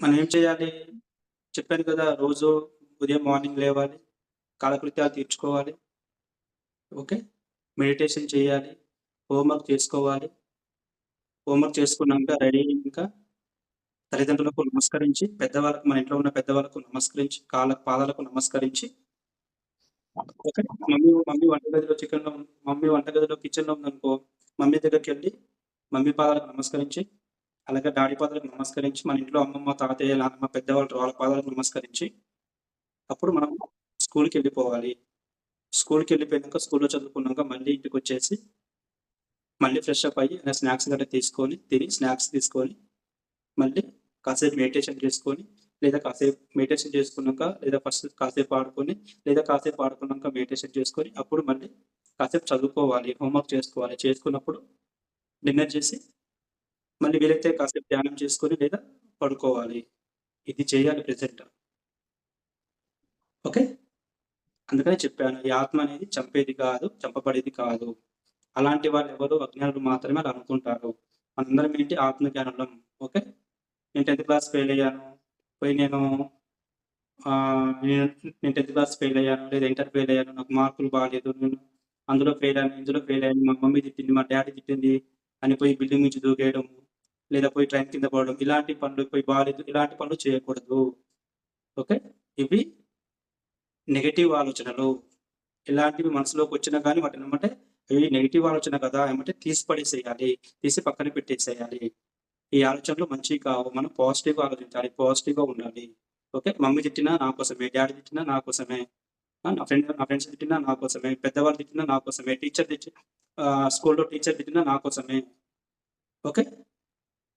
మనం ఏం చేయాలి? చెప్పాను కదా! రోజు ఉదయం మార్నింగ్ లేవాలి. కాలకృత్యాలు తీర్చుకోవాలి. ఓకే. మెడిటేషన్ చేయాలి. హోంవర్క్ చేసుకోవాలి. హోంవర్క్ చేసుకున్నాక రెడీ అయ్యాక తల్లిదండ్రులకు నమస్కరించి, పెద్దవాళ్ళకు మన ఇంట్లో ఉన్న పెద్దవాళ్ళకు నమస్కరించి, పాదాలకు నమస్కరించి, ఓకే. మమ్మీ వంటగదిలో మమ్మీ వంటగదిలో కిచెన్‌లో ఉందనుకో, మమ్మీ దగ్గరికెళ్ళి మమ్మీ పాదాలకు నమస్కరించి, అలాగే డాడీ పాదాలకు నమస్కరించి, మన ఇంట్లో అమ్మమ్మ, తాతయ్య, నాన్నమ్మ పెద్దవాళ్ళు వాళ్ళ పాదాలకు నమస్కరించి, అప్పుడు మనం స్కూలుకెళ్ళిపోవాలి. స్కూలుకెళ్ళిపోయినాక, స్కూల్‌లో చదువుకున్నాక మళ్ళీ ఇంటికొచ్చేసి, మళ్ళీ ఫ్రెష్ అప్ అయ్యి ఏమైనా స్నాక్స్ గట్టా తీసుకొని, తిని స్నాక్స్ తీసుకొని, మళ్ళీ కాసేపు మెడిటేషన్ చేసుకొని, లేదా కాసేపు మెడిటేషన్ చేసుకున్నాక, లేదా ఫస్ట్ కాసేపు ఆడుకొని, లేదా కాసేపు ఆడుకున్నాక మెడిటేషన్ చేసుకొని, అప్పుడు మళ్ళీ కాసేపు చదువుకోవాలి. హోంవర్క్ చేసుకోవాలి. చేసుకున్నప్పుడు డిన్నర్ చేసి, మళ్ళీ వీలైతే కాసేపు ధ్యానం చేసుకొని, లేదా పడుకోవాలి. ఇది చేయాలి ప్రెజెంట్. ఓకే. అందుకనే చెప్పాను. ఈ ఆత్మ అనేది చంపేది కాదు, చంపబడేది కాదు. అలాంటి వాళ్ళెవరు అజ్ఞానులు మాత్రమే అలా అనుకుంటారు. మనందరం ఏంటి ఆత్మజ్ఞానులం. ఓకే. నేను 10థ్ క్లాస్ ఫెయిల్ అయ్యాను. పోయి నేను 10థ్ క్లాస్ ఫెయిల్ అయ్యాను. లేదా ఇంటర్ ఫెయిల్ అయ్యాను. నాకు మార్కులు బాలేదు. నేను అందులో ఫెయిల్ అయ్యాను, ఇందులో ఫెయిల్ అయ్యాను. మా మమ్మీ తిట్టింది, మా డ్యాడీ తిట్టింది అని పోయి బిల్డింగ్ నుంచి దూకేయడం, లేదా పోయి ట్రైన్ కింద పడడం, ఇలాంటి పనులు పోయి బాలేదు, ఇలాంటి పనులు చేయకూడదు. ఓకే. ఇవి నెగెటివ్ ఆలోచనలు. ఇలాంటివి మనసులోకొచ్చినా గానీ వాటినెమ్మటే ఇవి నెగెటివ్ ఆలోచన కదా! ఎమ్మటే తీసి పడేసేయాలి. తీసి పక్కన పెట్టేసేయాలి. ఈ ఆలోచనలు మంచివి కావు. మనం పాజిటివ్‌గా ఆలోచించాలి. పాజిటివ్‌గా ఉండాలి. ఓకే. మమ్మీ తిట్టినా నా కోసమే, డ్యాడీ తిట్టినా నా కోసమే. నా ఫ్రెండ్స్ తిట్టినా నా కోసమే, పెద్దవాళ్ళు తిట్టినా నా కోసమే, స్కూల్‌లో టీచర్ తిట్టినా నా కోసమే. ఓకే.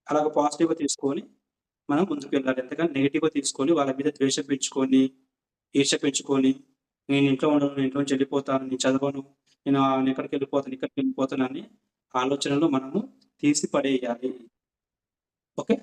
అలాగ పాజిటివ్‌గా తీసుకొని మనం ముందుకెళ్ళాలి. అంతేగాని నెగెటివ్‌గా తీసుకొని వాళ్ళ మీద ద్వేషం పెంచుకొని, ఈర్ష్య పెంచుకొని, నేను ఇంట్లో ఉండను, నేను ఇంట్లో నుంచి వెళ్ళిపోతాను, నేను చదవను, నేనెక్కడికెళ్ళిపోతాను, ఇక్కడికెళ్ళిపోతానని ఆలోచనలు మనము తీసి పడేయాలి. ఓకే.